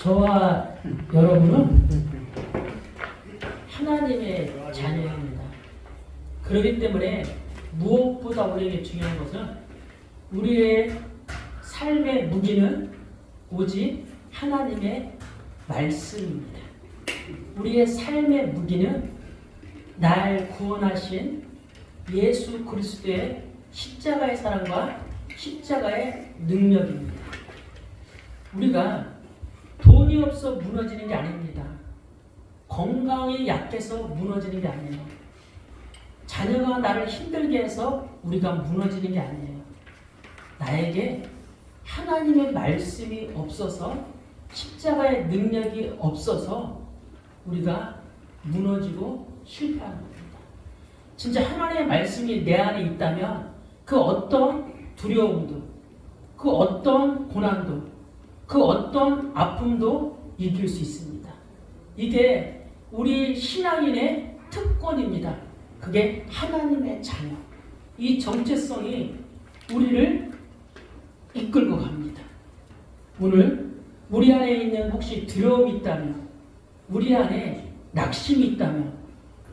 저와 여러분은 하나님의 자녀입니다. 그렇기 때문에 무엇보다 우리에게 중요한 것은 우리의 삶의 무기는 오직 하나님의 말씀입니다. 우리의 삶의 무기는 날 구원하신 예수 그리스도의 십자가의 사랑과 십자가의 능력입니다. 우리가 돈이 없어 무너지는 게 아닙니다. 건강이 약해서 무너지는 게 아니에요. 자녀가 나를 힘들게 해서 우리가 무너지는 게 아니에요. 나에게 하나님의 말씀이 없어서 십자가의 능력이 없어서 우리가 무너지고 실패하는 겁니다. 진짜 하나님의 말씀이 내 안에 있다면 그 어떤 두려움도, 그 어떤 고난도, 그 어떤 아픔도 이길 수 있습니다. 이게 우리 신앙인의 특권입니다. 그게 하나님의 자녀. 이 정체성이 우리를 이끌고 갑니다. 오늘 우리 안에 있는 혹시 두려움이 있다면, 우리 안에 낙심이 있다면,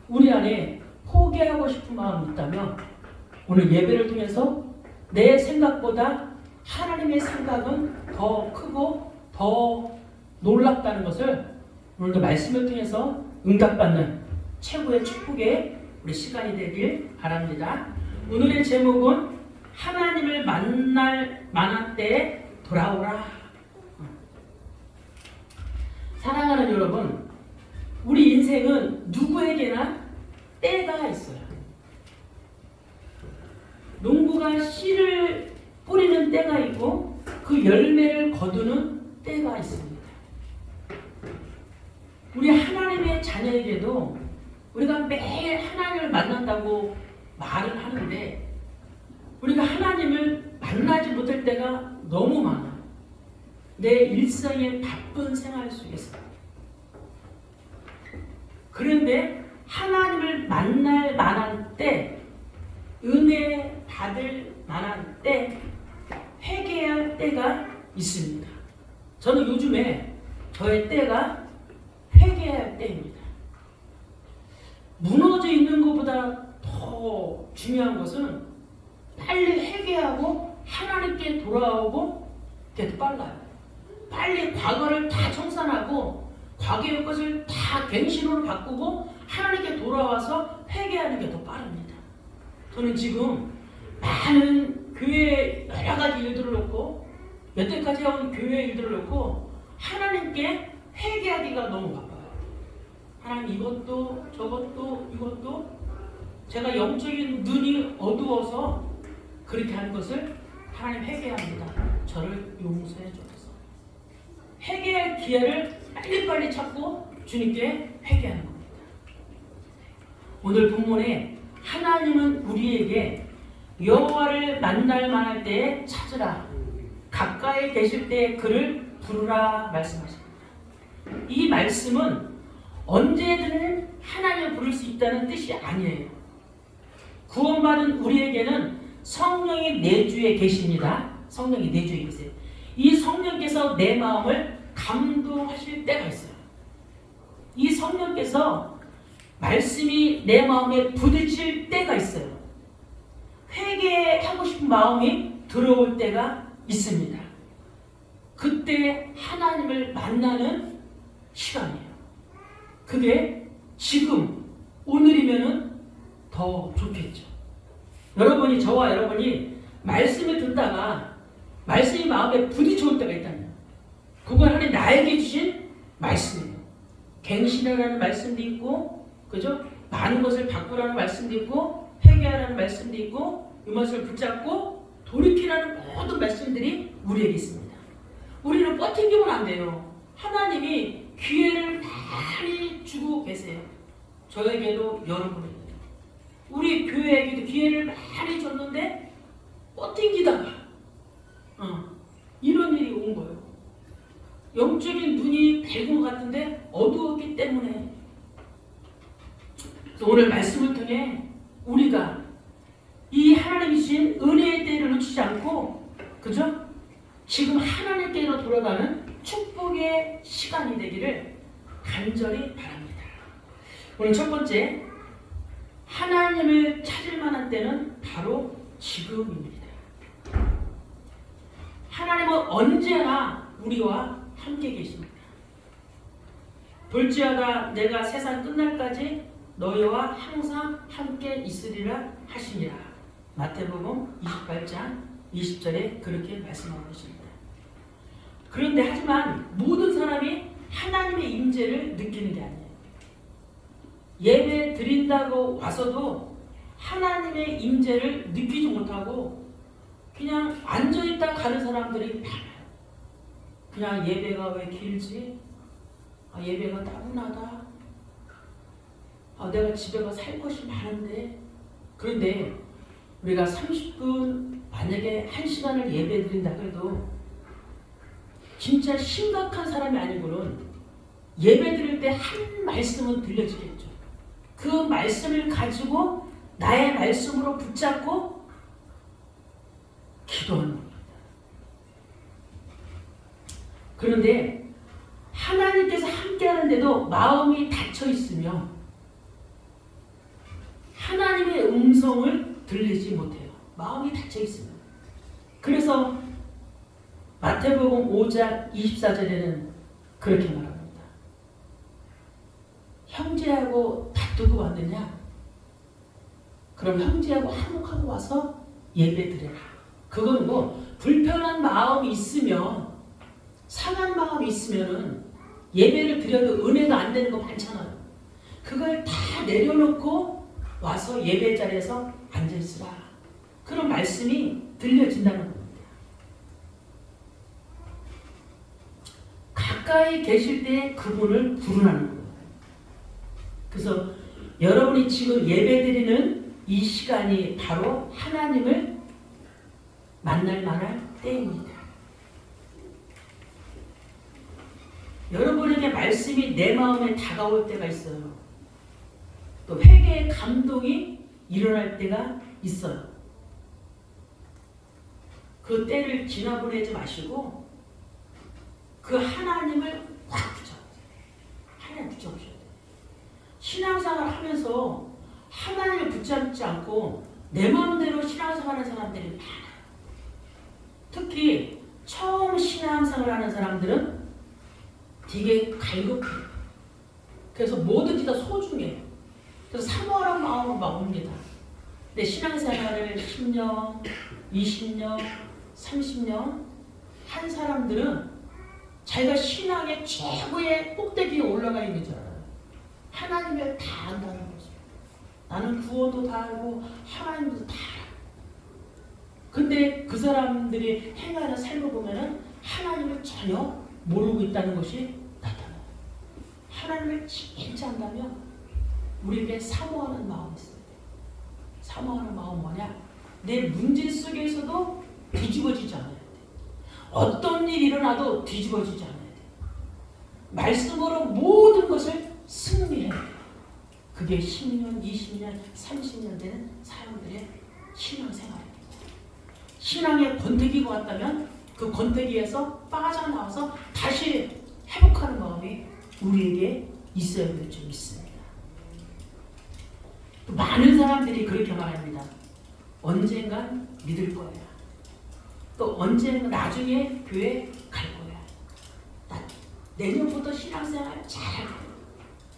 우리 안에 포기하고 싶은 마음이 있다면 오늘 예배를 통해서 내 생각보다 하나님의 생각은 더 크고 더 놀랍다는 것을 오늘도 말씀을 통해서 응답받는 최고의 축복의 우리 시간이 되길 바랍니다. 오늘의 제목은 하나님을 만날 만한 때에 돌아오라. 사랑하는 여러분, 우리 인생은 누구에게나 때가 있어요. 농부가 씨를 뿌리는 때가 있고 그 열매를 거두는 때가 있습니다. 우리 하나님의 자녀에게도 우리가 매일 하나님을 만난다고 말을 하는데 우리가 하나님을 만나지 못할 때가 너무 많아. 내 일상의 바쁜 생활 속에서. 그런데 하나님을 만날 만한 때, 은혜 받을 만한 때, 회개할 때가 있습니다. 저는 요즘에 저의 때가 회개할 때입니다. 무너져 있는 것보다 더 중요한 것은 빨리 회개하고 하나님께 돌아오고 그게 더 빨라요. 빨리 과거를 다 청산하고 과거의 것을 다 갱신으로 바꾸고 하나님께 돌아와서 회개하는 게 더 빠릅니다. 저는 지금 많은 교회 여러 가지 일들을 놓고 여태까지 해온 교회 일들을 놓고 하나님께 회개하기가 너무 바빠요. 하나님 이것도 저것도 이것도 제가 영적인 눈이 어두워서 그렇게 하는 것을 하나님 회개합니다. 저를 용서해 주옵소서. 회개할 기회를 빨리빨리 찾고 주님께 회개하는 겁니다. 오늘 본문에 하나님은 우리에게 여호와를 만날 만할 때에 찾으라, 가까이 계실 때에 그를 부르라 말씀하십니다. 이 말씀은 언제든 하나님을 부를 수 있다는 뜻이 아니에요. 구원받은 우리에게는 성령이 내주에 계십니다. 성령이 내주에 계세요. 이 성령께서 내 마음을 감동하실 때가 있어요. 이 성령께서 말씀이 내 마음에 부딪힐 때가 있어요. 회개하고 싶은 마음이 들어올 때가 있습니다. 그때 하나님을 만나는 시간이에요. 그게 지금 오늘이면은 더 좋겠죠. 저와 여러분이 말씀을 듣다가 말씀이 마음에 부딪혀올 때가 있다면 그건 하나님 나에게 주신 말씀이에요. 갱신하라는 말씀도 있고, 그죠? 많은 것을 바꾸라는 말씀도 있고, 회개하라는 말씀도 있고, 이 말씀을 붙잡고 돌이키라는 모든 말씀들이 우리에게 있습니다. 우리는 버팅기면 안 돼요. 하나님이 기회를 많이 주고 계세요. 저에게도 여러분에게도. 우리 교회에게도 기회를 많이 줬는데 버팅기다가 이런 일이 온 거예요. 영적인 눈이 밝은 것 같은데 어두웠기 때문에. 그래서 오늘 말씀을 통해 우리가 이 하나님이 주신 은혜의 때를 놓치지 않고, 그죠? 지금 하나님께로 돌아가는 축복의 회개의 시간이 되기를 간절히 바랍니다. 오늘 첫 번째, 하나님을 찾을 만한 때는 바로 지금입니다. 하나님은 언제나 우리와 함께 계십니다. 볼지어다 내가 세상 끝날까지 너희와 항상 함께 있으리라 하시니라. 마태복음 28장 20절에 그렇게 말씀하고 계십니다. 그런데 하지만 모든 사람이 하나님의 임재를 느끼는 게 아니에요. 예배 드린다고 와서도 하나님의 임재를 느끼지 못하고 그냥 앉아있다 가는 사람들이 많아요. 그냥 예배가 왜 길지? 예배가 따분하다. 내가 집에 가서 할 것이 많은데. 그런데 우리가 30분 만약에 1시간을 예배 드린다 그래도 진짜 심각한 사람이 아니고는 예배 드릴 때 한 말씀은 들려지겠죠. 그 말씀을 가지고 나의 말씀으로 붙잡고 기도하는 겁니다. 그런데 하나님께서 함께 하는데도 마음이 닫혀 있으며 하나님의 음성을 들리지 못해요. 마음이 닫혀 있으면. 그래서 마태복음 5장 24절에는 그렇게 말합니다. 형제하고 다투고 왔느냐? 그럼 형제하고 화목하고 와서 예배 드려라. 그건 뭐 불편한 마음이 있으면, 상한 마음이 있으면은 예배를 드려도 은혜가 안 되는 거 많잖아요. 그걸 다 내려놓고 와서 예배 자리에서 앉아있으라. 그런 말씀이 들려진다는 겁니다. 가까이 계실 때 그분을 부르라는 거예요. 그래서 여러분이 지금 예배드리는 이 시간이 바로 하나님을 만날 만한 때입니다. 여러분에게 말씀이 내 마음에 다가올 때가 있어요. 또 회개의 감동이 일어날 때가 있어요. 그 때를 지나보내지 마시고 그 하나님을 확 붙잡으세요. 하나님 붙잡으셔야 돼요. 신앙생활 하면서 하나님을 붙잡지 않고 내 마음대로 신앙생활하는 사람들이 많아요. 특히 처음 신앙생활하는 사람들은 되게 갈급해요. 그래서 뭐든지 다 소중해요. 그래서 사모하는 마음은 막 옵니다. 근데 신앙생활을 10년, 20년, 30년 한 사람들은 자기가 신앙의 최고의 꼭대기에 올라가 있는 줄 알아요. 하나님을 다 안다는 거죠. 나는 구원도 다 알고 하나님도 다 알아요. 근데 그 사람들이 행하는 삶을 보면은 하나님을 전혀 모르고 있다는 것이 나타나요. 하나님을 진짜 안다면 우리에게 사모하는 마음이 있어야 돼요. 사모하는 마음은 뭐냐? 내 문제 속에서도 뒤집어지지 않아야 돼. 어떤 일이 일어나도 뒤집어지지 않아야 돼. 말씀으로 모든 것을 승리해야 돼. 그게 10년, 20년, 30년 되는 사람들의 신앙생활입니다. 신앙의 권태기가 왔다면 그 권태기에서 빠져나와서 다시 회복하는 마음이 우리에게 있어야 될 줄 믿습니다. 또 많은 사람들이 그렇게 말합니다. 언젠간 믿을 거야. 또 언젠가 나중에 교회 갈 거야. 나 내년부터 신앙생활 잘할 거야.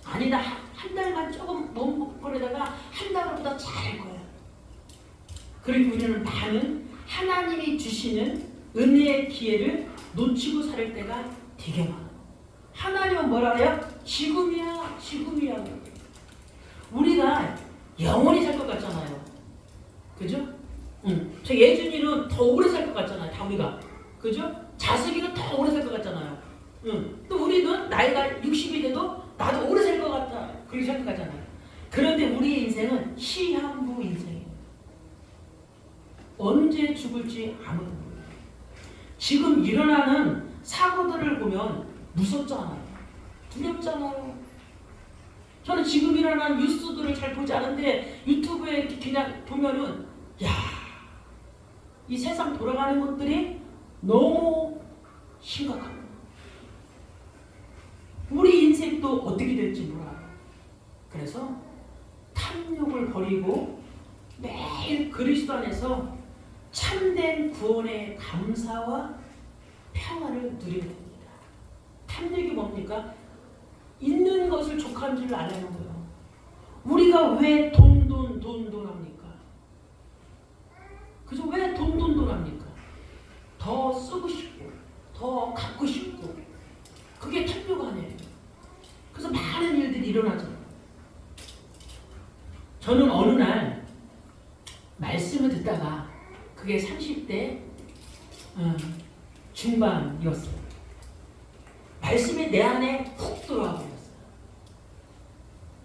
아니 나 한 달만 조금 몸부림거리다가 한 달보다 잘할 거야. 그리고 우리는 많은 하나님이 주시는 은혜의 기회를 놓치고 살 때가 되게 많아요. 하나님은 뭐라 그래요? 지금이야, 지금이야. 우리가 영원히 살 것 같잖아요. 그죠? 저 예준이는 더 오래 살 것 같잖아요. 다미가. 그죠? 자석이는 더 오래 살 것 같잖아요. 또 우리는 나이가 60이 돼도 나도 오래 살 것 같다. 그렇게 생각하잖아요. 그런데 우리의 인생은 시한부 인생이에요. 언제 죽을지 아무도 몰라요. 지금 일어나는 사고들을 보면 무섭잖아요. 두렵잖아요. 저는 지금 일어나는 뉴스들을 잘 보지 않은데 유튜브에 이렇게 그냥 보면은 이 세상 돌아가는 것들이 너무 심각합니다. 인생도 어떻게 될지 몰라요. 그래서 탐욕을 버리고 매일 그리스도 안에서 참된 구원의 감사와 평안을 누리게 됩니다. 탐욕이 뭡니까? 있는 것을 족한 줄 알라는 거예요. 우리가 왜 돈 합니까? 그죠? 왜 돈 합니까? 더 쓰고 싶고, 더 갖고 싶고, 그게 탐욕 아니에요. 그래서 많은 일들이 일어나죠. 저는 어느 날 말씀을 듣다가 그게 30대 중반이었어요. 말씀이 내 안에 훅 들어와 버렸어요.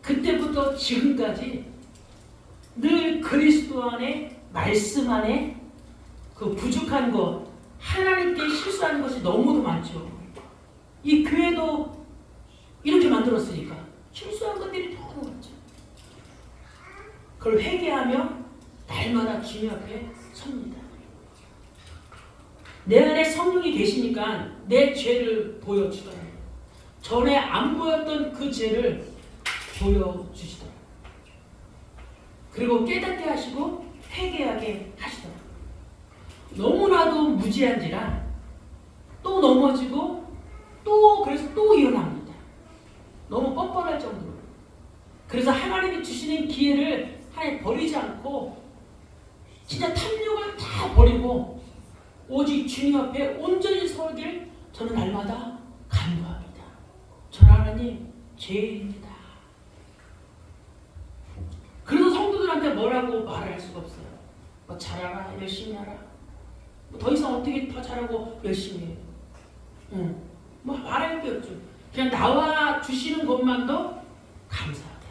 그때부터 지금까지 늘 그리스도 안에, 말씀 안에 그 부족한 것, 하나님께 실수하는 것이 너무도 많죠. 이 교회도 이렇게 만들었으니까 실수하는 것들이 너무 많죠. 그걸 회개하며 날마다 주님 앞에 섭니다. 내 안에 성령이 계시니까 내 죄를 보여주더라고요. 전에 안 보였던 그 죄를 보여주시더라고요. 그리고 깨닫게 하시고 회개하게 하시더라고요. 너무나도 무지한지라 또 넘어지고 그래서 또 일어납니다. 너무 뻔뻔할 정도로. 그래서 하나님이 주시는 기회를 하나님 버리지 않고 진짜 탐욕을 다 버리고 오직 주님 앞에 온전히 서길 저는 날마다 간구합니다. 저는 하나님 죄인입니다. 그래서 성도들한테 뭐라고 말을 할 수가 없어요. 뭐 잘하라, 열심히 하라. 뭐 더 이상 어떻게 더 잘하고 열심히 해요. 뭐 말할 게 없죠. 그냥 나와 주시는 것만도 감사하다.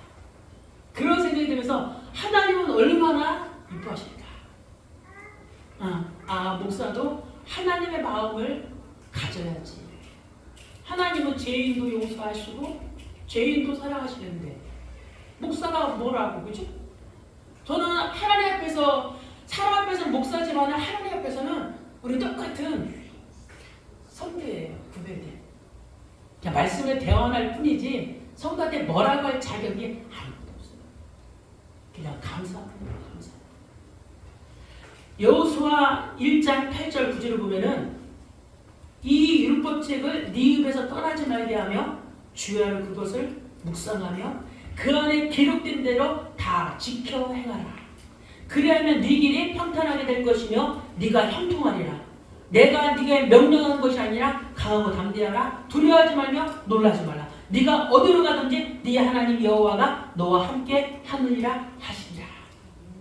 그런 생각이 들면서 하나님은 얼마나 이뻐하실까. 목사도 하나님의 마음을 가져야지. 하나님은 죄인도 용서하시고 죄인도 사랑하시는데 목사가 뭐라고, 그죠? 저는 하나님 앞에서, 사람 앞에서는 목사지만 하나님 앞에서는 우리 똑같은 성도예요. 구별돼. 그냥 말씀을 대언할 뿐이지 성도한테 뭐라고 할 자격이 아무것도 없어요. 그냥 감사합니다. 감사. 여호수아 1장 8절 9절을 보면은 이 율법책을 네 입에서 떠나지 말게 하며 주야로 그것을 묵상하며 그 안에 기록된 대로 다 지켜 행하라. 그리하면 네 길이 평탄하게 될 것이며 네가 형통하리라. 내가 네게 명령한 것이 아니라 강하고 담대하라. 두려워하지 말며 놀라지 말라. 네가 어디로 가든지 네 하나님 여호와가 너와 함께 하느니라 하시니라.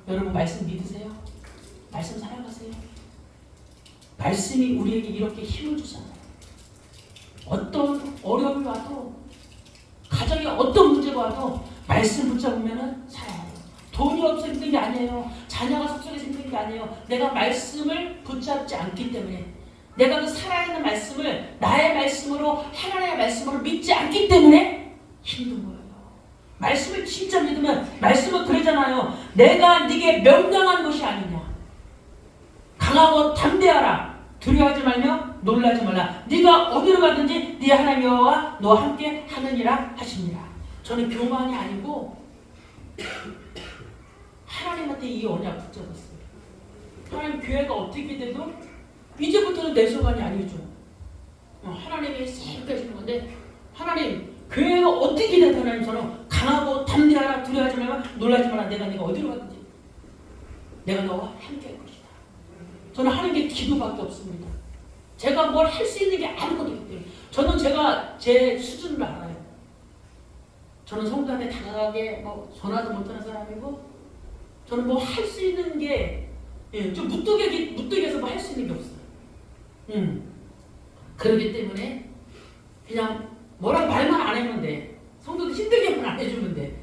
여러분 말씀 믿으세요? 말씀 살아가세요? 말씀이 우리에게 이렇게 힘을 주잖아요. 어떤 어려움이 와도, 가정에 어떤 문제가 와도 말씀 붙잡으면 살아요. 돈이 없어 힘든 게 아니에요. 자녀가 속속해서 힘든 게 아니에요. 내가 말씀을 붙잡지 않기 때문에, 내가 그 살아있는 말씀을 나의 말씀으로, 하나님의 말씀으로 믿지 않기 때문에 힘든 거예요. 말씀을 진짜 믿으면, 말씀은 그러잖아요. 내가 네게 명령한 것이 아니냐. 강하고 담대하라. 두려워하지 말며 놀라지 말라. 네가 어디로 가든지 네 하나님 여호와와 너와 함께 하느니라 하십니다. 저는 교만이 아니고 하나님한테 이 언약 붙잡았어요. 하나님 교회가 어떻게 돼도 이제부터는 내 소관이 아니죠. 하나님이 생각하시는 건데, 하나님 교회가 어떻게 돼도 하나님 저는 강하고 담대하라. 두려워하지 말며 놀라지 말라. 네가 어디로 가든지 내가 너와 함께 할 것이다. 저는 하는 게 기도밖에 없습니다. 제가 뭘 할 수 있는 게 아무것도 없어요. 저는 제가 제 수준을 알아요. 저는 성도한테 다가가게 전화도 못하는 사람이고, 저는 뭐 할 수 있는 게 좀 무뚝에서 뭐 할 수 있는 게 없어요. 그렇기 때문에 그냥 뭐라고 말만 안 했는데, 성도도 힘들게만 안 해주면 돼.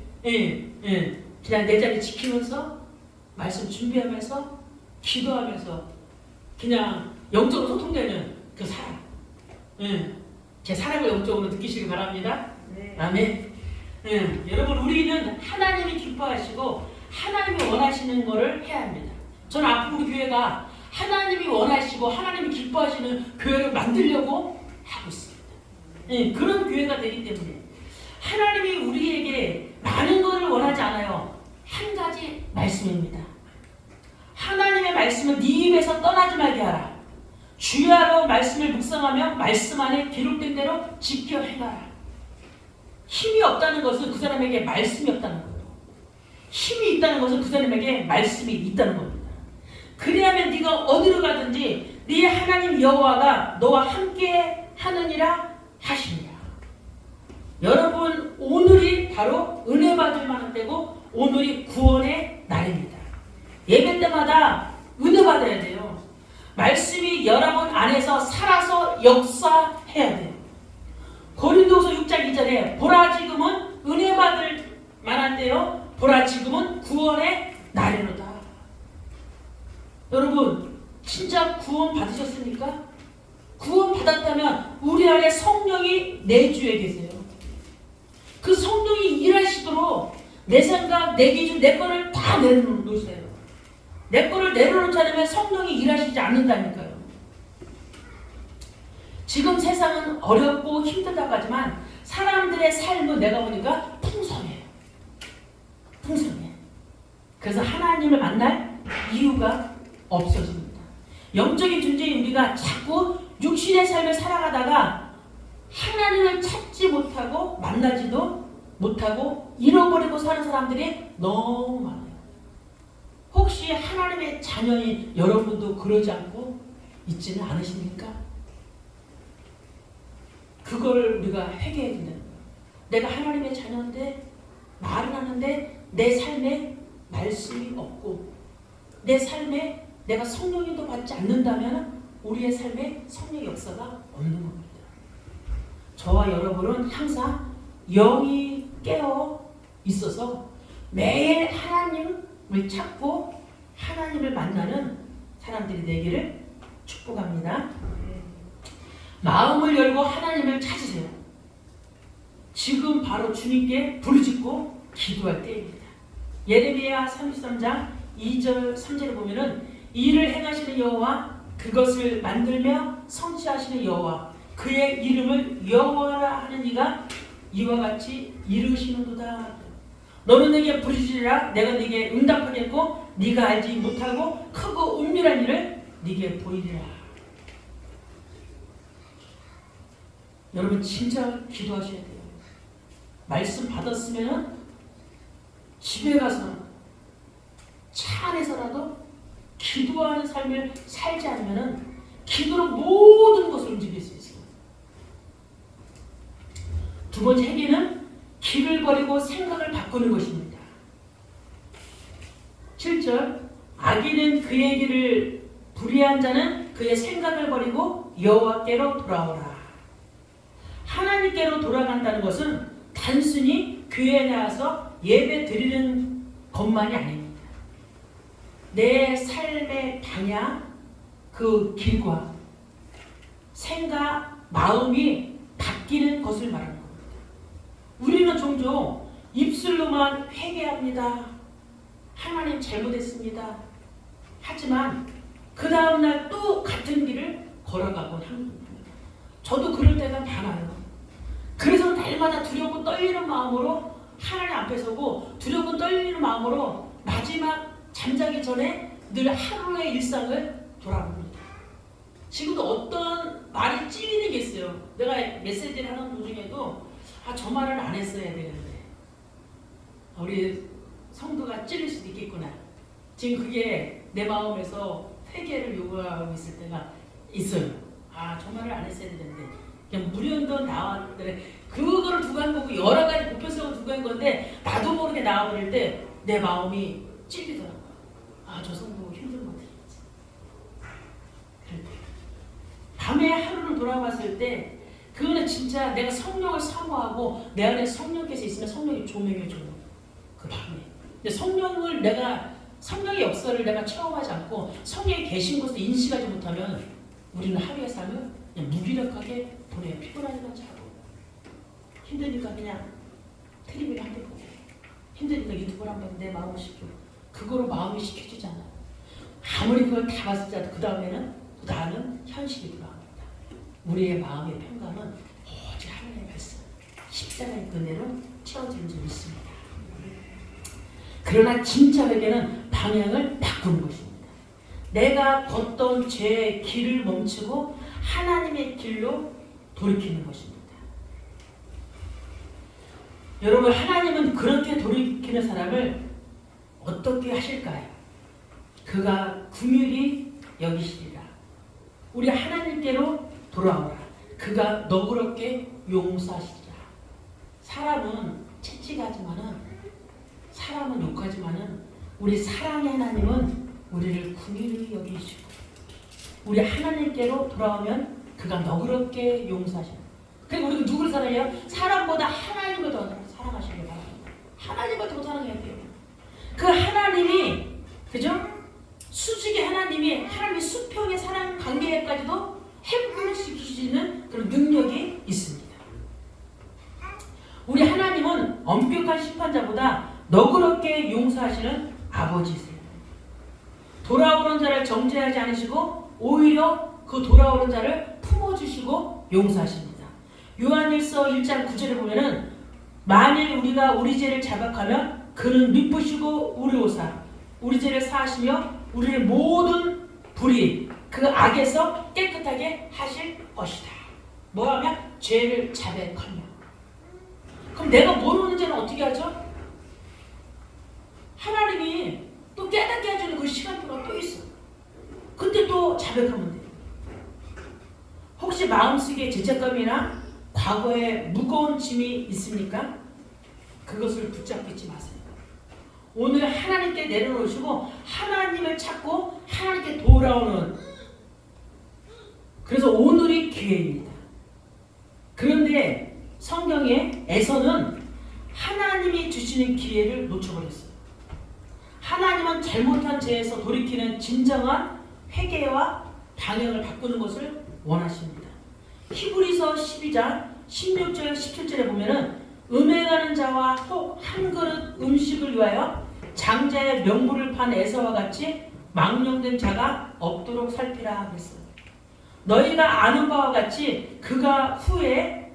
그냥 내 자리 지키면서 말씀 준비하면서 기도하면서 그냥 영적으로 소통되는 그 사랑. 제 사랑을 영적으로 느끼시길 바랍니다. 네. 아멘. 여러분 우리는 하나님이 기뻐하시고 하나님이 원하시는 것을 해야 합니다. 저는 앞으로 우리 교회가 하나님이 원하시고 하나님이 기뻐하시는 교회를 만들려고 하고 있습니다. 그런 교회가 되기 때문에 하나님이 우리에게 많은 것을 원하지 않아요. 한 가지 말씀입니다. 하나님의 말씀은 네 입에서 떠나지 말게 하라. 주야로 말씀을 묵상하며 말씀 안에 기록된 대로 지켜 행하라. 힘이 없다는 것은 그 사람에게 말씀이 없다는 거예요. 힘이 있다는 것은 그 사람에게 말씀이 있다는 겁니다. 그리하면 네가 어디로 가든지 네 하나님 여호와가 너와 함께 하느니라 하시니라. 여러분, 오늘이 바로 은혜 받을 만한 때고 오늘이 구원의 날입니다. 예배 때마다 은혜 받아야 돼요. 말씀이 여러분 안에서 살아서 역사해야 돼요. 고린도서 6장 2절에 보라 지금은 은혜 받을 만한 때요, 보라 지금은 구원의 날이로다. 여러분, 진짜 구원 받으셨습니까? 구원 받았다면 우리 안에 성령이 내주에 계세요. 그 성령이 일하시도록 내 생각, 내 기준, 내 거를 다 내려놓으세요. 내 거를 내려놓지 않으면 성령이 일하시지 않는다니까요. 지금 세상은 어렵고 힘들다고 하지만 사람들의 삶은 내가 보니까 풍성해요. 풍성해. 그래서 하나님을 만날 이유가 없어집니다. 영적인 존재인 우리가 자꾸 육신의 삶을 살아가다가 하나님을 찾지 못하고 만나지도 못하고 잃어버리고 사는 사람들이 너무 많아요. 혹시 하나님의 자녀인 여러분도 그러지 않고 있지는 않으십니까? 그걸 우리가 회개해야 된다는 거예요. 내가 하나님의 자녀인데 말은 하는데 내 삶에 말씀이 없고 내 삶에 내가 성령님도 받지 않는다면 우리의 삶에 성령의 역사가 없는 겁니다. 저와 여러분은 항상 영이 깨어 있어서 매일 하나님을 찾고 하나님을 만나는 사람들이 되기를 축복합니다. 마음을 열고 하나님을 찾으세요. 지금 바로 주님께 부르짖고 기도할 때입니다. 예레미야 33장 2절 3절에 보면은 이를 행하시는 여호와 그것을 만들며 성취하시는 여호와 그의 이름을 여호와라 하는 이가 이와 같이 이루시는도다. 너는 내게 부르짖으라 내가 네게 응답하겠고 네가 알지 못하고 크고 은밀한 일을 네게 보이리라. 여러분 진짜 기도하셔야 돼요. 말씀 받았으면 집에 가서 차 안에서라도 기도하는 삶을 살지 않으면 기도로 모든 것을 움직일 수 있어요. 두 번째 회개는 길을 버리고 생각을 바꾸는 것입니다. 7절 악인은 그의 길을 불의한 자는 그의 생각을 버리고 여호와께로 돌아오라. 하나님께로 돌아간다는 것은 단순히 교회에 나와서 예배 드리는 것만이 아닙니다. 내 삶의 방향, 그 길과 생각, 마음이 바뀌는 것을 말하는 겁니다. 우리는 종종 입술로만 회개합니다. 하나님 잘못했습니다. 하지만 그 다음날 또 같은 길을 걸어가곤 하는 겁니다. 저도 그럴 때가 많아요. 그래서 날마다 두렵고 떨리는 마음으로 하나님 앞에 서고 두렵고 떨리는 마음으로 마지막 잠자기 전에 늘 하루의 일상을 돌아봅니다. 지금도 어떤 말이 찔리는 게 있어요. 내가 메시지를 하는 도중에도 저 말을 안 했어야 되는데 우리 성도가 찔릴 수도 있겠구나. 지금 그게 내 마음에서 회개를 요구하고 있을 때가 있어요. 저 말을 안 했어야 되는데 그냥 무련도 나왔는데 그거를 두고 한 거고 여러 가지 보편성을 두고 한 건데 나도 모르게 나와버릴 때 내 마음이 찔리더라고요. 저 성도 힘든 것 같았지. 그럴 때 밤에 하루를 돌아봤을 때 그거는 진짜 내가 성령을 사모하고 내 안에 성령께서 있으면 성령이 조명해줘요. 그 밤에. 근데 성령의 역사를 내가 체험하지 않고 성령이 계신 것을 인식하지 못하면 우리는 하루의 삶을 그냥 무기력하게 보내요. 피곤하니까 자고 힘드니까 그냥 텔레비를 한 번 보고 힘드니까 유튜브를 한 번 내 마음을 시키고 그거로 마음이 식혀지지 않아요. 아무리 그걸 다 봤을 때 그 다음에는 현실이 돌아옵니다. 우리의 마음의 평강은 오직 하나님의 말씀 십자가의 은혜로 채워지는 줄 믿습니다. 그러나 진짜 회개는 방향을 바꾸는 것입니다. 내가 걷던 죄의 길을 멈추고 하나님의 길로 돌이키는 것입니다. 여러분, 하나님은 그렇게 돌이키는 사람을 어떻게 하실까요? 그가 긍휼히 여기시리라. 우리 하나님께로 돌아오라. 그가 너그럽게 용서하시리라. 사람은 채찍하지만은, 사람은 욕하지만은, 우리 사랑의 하나님은 우리를 긍휼히 여기시고, 우리 하나님께로 돌아오면 그가 너그럽게 용서하시리라. 그리고 우리가 누구를 사랑해요? 사람보다 하나님을 더 사랑하시길 바랍니다. 하나님을 더 사랑해야 돼요. 그 하나님이, 그죠? 수직의 하나님이 수평의 사랑 관계까지도 회복시키시는 그런 능력이 있습니다. 우리 하나님은 엄격한 심판자보다 너그럽게 용서하시는 아버지세요. 돌아오는 자를 정죄하지 않으시고 오히려 그 돌아오는 자를 품어주시고 용서하십니다. 요한일서 1장 9절에 보면은 만일 우리가 우리 죄를 자각하면 그는 미쁘시고 우리오사 우리 죄를 사하시며 우리를 모든 불의 그 악에서 깨끗하게 하실 것이다. 뭐하면 죄를 자백하며. 그럼 내가 모르는 죄는 어떻게 하죠? 하나님이 또 깨닫게 해주는 그 시간표가 또 있어. 그때 또 자백하면 돼요. 혹시 마음속에 죄책감이나 과거에 무거운 짐이 있습니까? 그것을 붙잡지 마세요. 오늘 하나님께 내려놓으시고 하나님을 찾고 하나님께 돌아오는, 그래서 오늘이 기회입니다. 그런데 성경에 에서는 하나님이 주시는 기회를 놓쳐버렸어요. 하나님은 잘못한 죄에서 돌이키는 진정한 회개와 방향을 바꾸는 것을 원하십니다. 히브리서 12장 16절 17절에 보면은 음행하는 자와 혹 한 그릇 음식을 위하여 장자의 명분을 판 에서와 같이 망령된 자가 없도록 살피라 했어요. 너희가 아는 바와 같이 그가 후에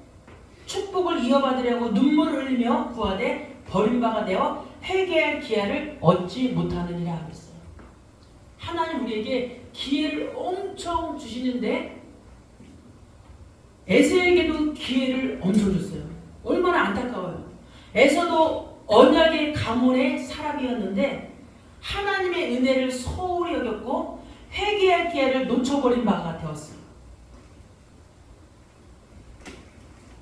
축복을 이어받으려고 눈물을 흘리며 구하되 버림바가 되어 회개할 기회를 얻지 못하느니라 하겠어요. 하나님 우리에게 기회를 엄청 주시는데 에서에게도 기회를 엄청 줬어요. 얼마나 안타까워요. 에서도 언약의 가문의 사람이었는데 하나님의 은혜를 소홀히 여겼고 회개할 기회를 놓쳐버린 바가 되었어요.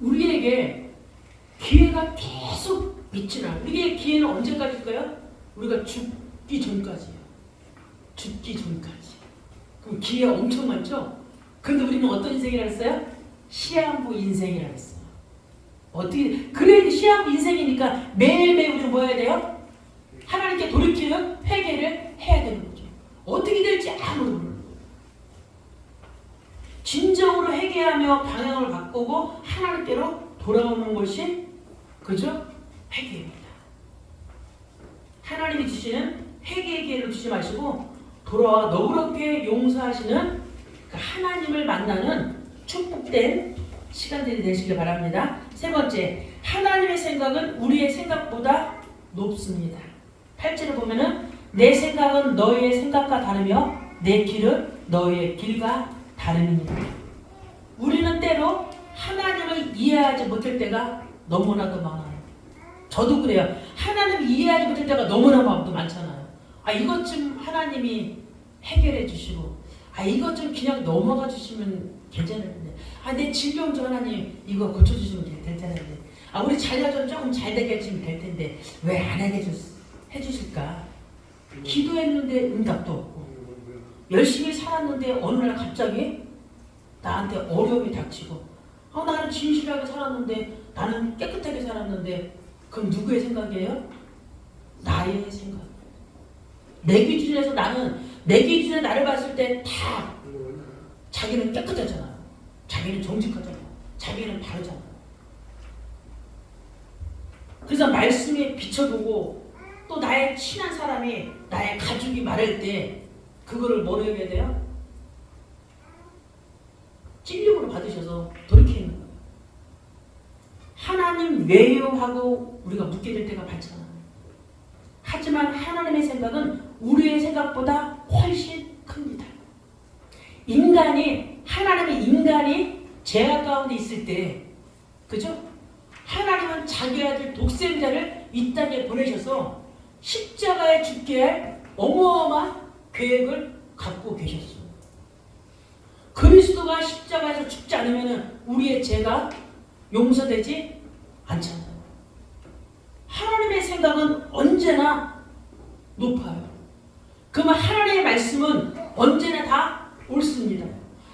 우리에게 기회가 계속 있지만 우리의 기회는 언제까지일까요? 우리가 죽기 전까지예요. 죽기 전까지. 그럼 기회 엄청 많죠? 그런데 우리는 어떤 인생이라고 했어요? 시한부 인생이라고 했어요. 어떻게, 그래, 시한부 인생이니까 매일매일 우리는 뭐 해야 돼요? 하나님께 돌이키는 회개를 해야 되는 거죠. 어떻게 될지 아무도 모르는 거예요. 진정으로 회개하며 방향을 바꾸고 하나님께로 돌아오는 것이, 그죠? 회개입니다. 하나님이 주시는 회개의 기회를 주지 마시고 돌아와 너그럽게 용서하시는 그 하나님을 만나는 축복된 시간들이 되시길 바랍니다. 세 번째, 하나님의 생각은 우리의 생각보다 높습니다. 8절을 보면은 내 생각은 너희의 생각과 다르며 내 길은 너희의 길과 다름입니다. 우리는 때로 하나님을 이해하지 못할 때가 너무나도 많아요. 저도 그래요. 하나님을 이해하지 못할 때가 너무나 많잖아요. 아, 이것 좀 하나님이 해결해 주시고, 아, 이것 좀 그냥 넘어가 주시면 괜찮은데, 아, 내 질병 좀 하나님 이거 고쳐주시면 될 텐데, 아, 우리 자녀 좀 조금 잘 되게 해주시면 될 텐데 왜 안 해주실까? 기도했는데 응답도 없고, 열심히 살았는데 어느 날 갑자기 나한테 어려움이 닥치고, 아, 나는 진실하게 살았는데, 나는 깨끗하게 살았는데, 그럼 누구의 생각이에요? 나의 생각. 내 기준에서 내 기준에 나를 봤을 때 다 자기는 깨끗하잖아. 자기는 정직하잖아. 자기는 바르잖아. 그래서 말씀에 비춰보고 또 나의 친한 사람이, 나의 가족이 말할 때 그거를 뭐로 해야 돼요? 찔림으로 받으셔서 돌이키는 거예요. 하나님 왜요? 하고 우리가 묻게 될 때가 많잖아요. 하지만 하나님의 생각은 우리의 생각보다 훨씬 큽니다. 하나님의 인간이 죄악 가운데 있을 때, 그죠? 하나님은 자기 아들 독생자를 이 땅에 보내셔서 십자가에 죽게 할 어마어마한 계획을 갖고 계셨어요. 그리스도가 십자가에서 죽지 않으면 우리의 죄가 용서되지 않잖아요. 하나님의 생각은 언제나 높아요. 그러면 하나님의 말씀은 언제나 다 옳습니다.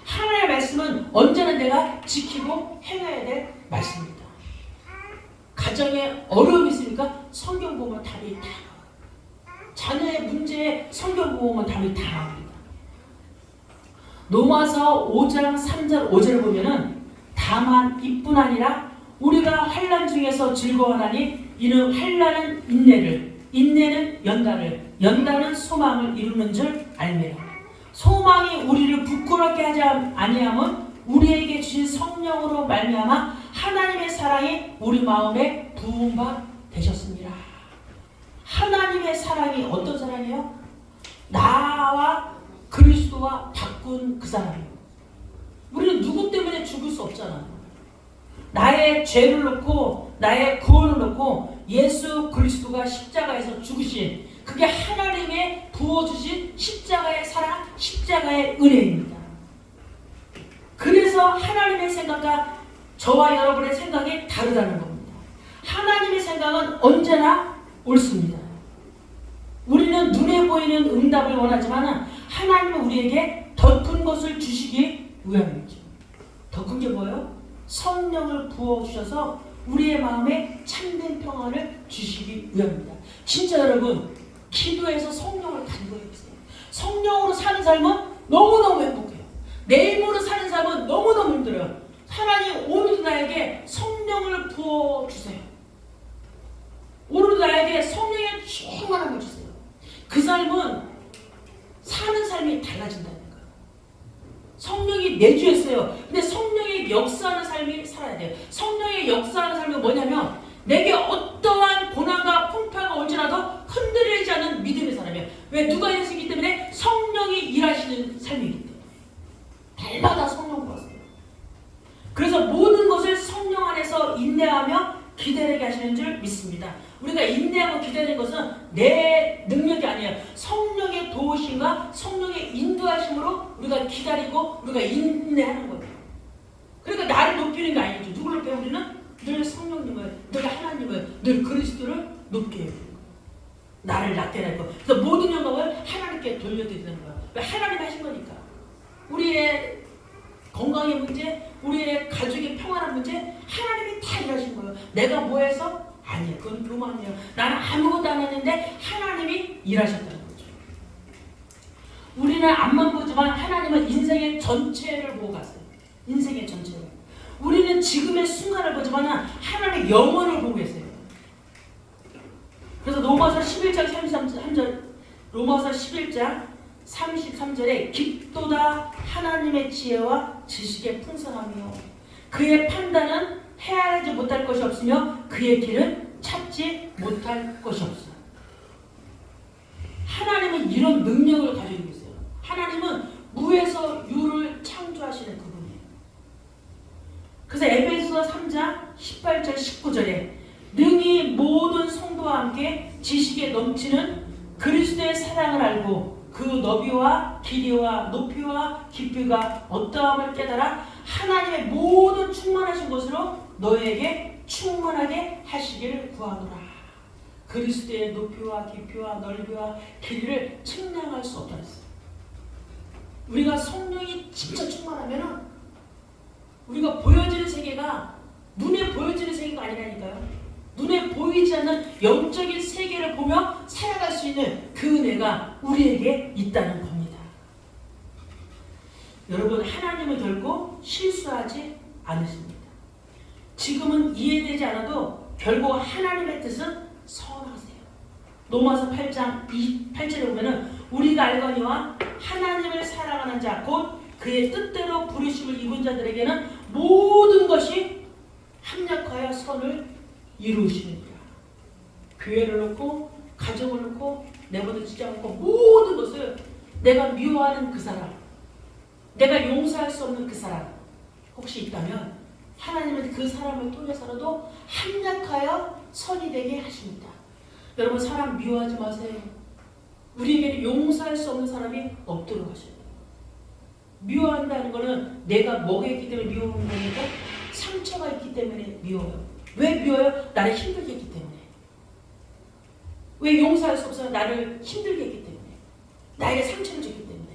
하나님의 말씀은 언제나 내가 지키고 행해야 될 말씀입니다. 가정에 어려움이 있으니까 성경 보면 답이 다 나와요. 자녀의 문제에 성경 보면 답이 다 나옵니다. 로마서 5장 3절 5절을 보면은 다만 이뿐 아니라 우리가 환난 중에서 즐거워하나니 이는 환난은 인내를, 인내는 연단을, 연단은 소망을 이루는 줄 알매라. 소망이 우리를 부끄럽게 하지 아니함은 우리에게 주신 성령으로 말미암아 하나님의 사랑이 우리 마음에 부은 바 되셨습니다. 하나님의 사랑이 어떤 사랑이에요? 나와 그리스도와 바꾼 그 사랑이에요. 우리는 누구 때문에 죽을 수 없잖아요. 나의 죄를 놓고 나의 구원을 놓고 예수 그리스도가 십자가에서 죽으신, 그게 하나님의 부어주신 십자가의 사랑, 십자가의 은혜입니다. 그래서 하나님의 생각과 저와 여러분의 생각이 다르다는 겁니다. 하나님의 생각은 언제나 옳습니다. 우리는 눈에 보이는 응답을 원하지만 하나님은 우리에게 더 큰 것을 주시기 위함이죠. 더 큰 게 뭐예요? 성령을 부어주셔서 우리의 마음에 참된 평안을 주시기 위함입니다. 진짜 여러분, 기도해서 성령을 간구해보세요. 성령으로 사는 삶은 너무너무 행복해요. 내 힘으로 사는 삶은 너무너무 힘들어요. 하나님 오늘도 나에게 성령을 부어주세요. 오늘도 나에게 성령의 충만함을 주세요. 그 삶은 사는 삶이 달라진다는 거예요. 성령이 내주했어요. 근데 성령이 역사하는 삶이 살아야 돼요. 성령의 역사하는 삶은 뭐냐면 내게 어떠한 고난과 풍파가 올지라도 흔들리지 않는 믿음의 사람이에요. 왜? 누가 있기 때문에 성령이 일하시는 삶이기 때문에. 날마다 성령 부었어요. 그래서 모든 것을 성령 안에서 인내하며 기다리게 하시는 줄 믿습니다. 우리가 인내하고 기다리는 것은 내 능력이 아니에요. 성령의 도우심과 성령의 인도하심으로 우리가 기다리고 우리가 인내하는 거예요. 그러니까 나를 높이는 게 아니죠. 누구를 높여요? 우리는 늘 성령님을, 늘 하나님을, 늘 그리스도를 높게 해요. 나를 낮게 할 거. 그래서 모든 영광을 하나님께 돌려드리는 거예요. 왜? 하나님이 하신 거니까. 우리의 건강의 문제, 우리의 가족의 평안한 문제, 하나님이 다 일하신 거예요. 내가 뭐 해서? 아니에요. 그건 교만이에요. 나는 아무것도 안 했는데 하나님이 일하셨다는 거죠. 우리는 앞만 보지만 하나님은 인생의 전체를 보고 가세요. 인생의 전체를. 우리는 지금의 순간을 보지만 하나님의 영원을 보고 계세요. 그래서 로마서 11장 33절, 로마서 11장 33절에 깊도다 하나님의 지혜와 지식의 풍성함이요 그의 판단은 헤아리지 못할 것이 없으며 그의 길은 찾지 못할 것이 없어요. 하나님은 이런 능력을 가지고 있어요. 하나님은 무에서 유를 창조하시는 그분이에요. 그래서 에베소서 3장 18절 19절에 능히 모든 성도와 함께 지식에 넘치는 그리스도의 사랑을 알고 그 너비와 길이와 높이와 깊이가 어떠함을 깨달아 하나님의 모든 충만하신 것으로 너에게 충만하게 하시기를 구하노라. 그리스도의 높이와 깊이와 넓이와 길이를 측량할 수 없다 했어요. 우리가 성령이 진짜 충만하면 우리가 보여지는 세계가 눈에 보여지는 세계가 아니라니까요. 눈에 보이지 않는 영적인 세계를 보며 살아갈 수 있는 그 은혜가 우리에게 있다는 겁니다. 여러분, 하나님은 결코 실수하지 않으십니다. 지금은 이해되지 않아도 결국 하나님의 뜻은 선하세요. 로마서 8장 28절에 보면은 우리가 알거니와 하나님을 사랑하는 자 곧 그의 뜻대로 부르심을 입은 자들에게는 모든 것이 합력하여 선을 이루시느니라. 교회를 놓고 가정을 놓고 내버려 두지 않고 모든 것을 내가 미워하는 그 사람, 내가 용서할 수 없는 그 사람 혹시 있다면 하나님은 그 사람을 통해서라도 합력하여 선이 되게 하십니다. 여러분 사람 미워하지 마세요. 우리에게는 용서할 수 없는 사람이 없도록 하셔야 돼요. 미워한다는 것은 내가 뭐가 있기 때문에 미워하는 거니까 상처가 있기 때문에 미워요. 왜 미워요? 나를 힘들게 했기 때문에. 왜 용서할 수 없어요? 나를 힘들게 했기 때문에. 나에게 상처를 줬기 때문에.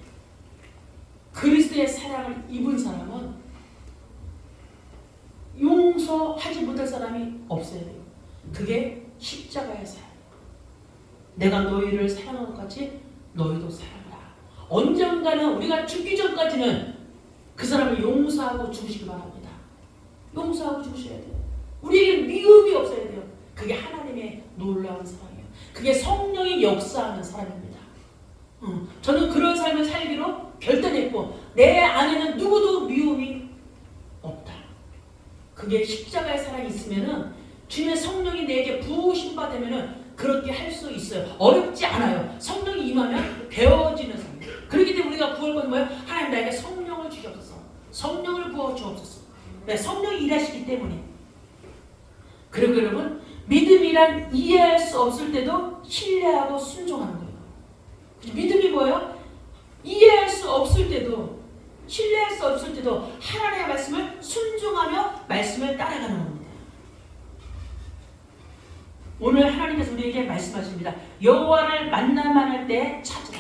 그리스도의 사랑을 입은 사람은 용서하지 못할 사람이 없어야 돼요. 그게 십자가의 사랑. 내가 너희를 사랑한 것 같이 너희도 사랑하라. 언젠가는 우리가 죽기 전까지는 그 사람을 용서하고 죽으시기 바랍니다. 용서하고 죽으셔야 돼요. 우리에게 미움이 없어야 돼요. 그게 하나님의 놀라운 사랑이에요. 그게 성령이 역사하는 사랑입니다. 저는 그런 삶을 살기로 결단했고 내 안에는 누구도 미움이 없다. 그게 십자가의 사랑이 있으면은 주님의 성령이 내게 부으심 받으면은 그렇게 할 수 있어요. 어렵지 않아요. 성령이 임하면 배워지는 삶. 그렇기 때문에 우리가 구원은 뭐예요? 하나님 나에게 성령을 주셨어. 성령을 부어 주옵소서. 네, 성령이 일하시기 때문에. 그리고 여러분 믿음이란 이해할 수 없을 때도 신뢰하고 순종하는 거예요. 믿음이 뭐예요? 이해할 수 없을 때도 신뢰할 수 없을 때도 하나님의 말씀을 순종하며 말씀을 따라가는 겁니다. 오늘 하나님께서 우리에게 말씀하십니다. 여호와를 만나만 할 때 찾으라.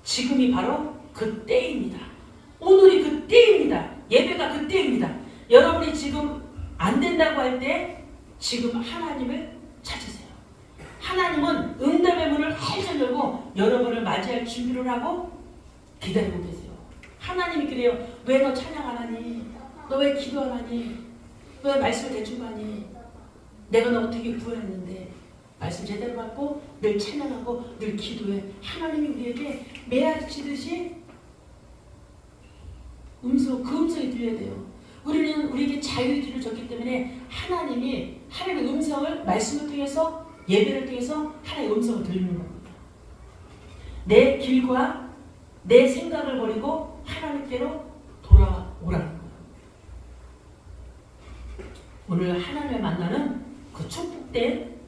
지금이 바로 그 때입니다. 오늘이 그 때입니다. 예배가 그 때입니다. 여러분이 지금 안 된다고 할 때 지금 하나님을 찾으세요. 하나님은 응답의 문을 활짝 열고 여러분을 맞이할 준비를 하고 기다리고 계세요. 하나님이 그래요. 왜 너 찬양 안 하니? 너 왜 기도 안 하니? 너 왜 말씀을 대충 하니? 내가 너 어떻게 구원했는데 말씀 제대로 받고 늘 찬양하고 늘 기도해. 하나님이 우리에게 매아치듯이 그 음성이 들려야 돼요. 우리는 우리에게 자유의지를 줬기 때문에 하나님의 음성을 말씀을 통해서 예배를 통해서 하나님의 음성을 들리는 겁니다. 내 길과 내 생각을 버리고 하나님께로 돌아오라는 거예요. 오늘 하나님을 만나는 그 축복된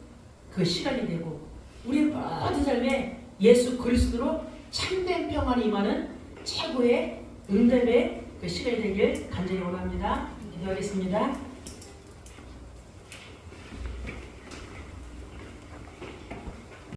그 시간이 되고 우리의 모든 삶에 예수 그리스도로 참된 평안이 임하는 최고의 응답의 그 시간이 되길 간절히 원합니다. 기도하겠습니다.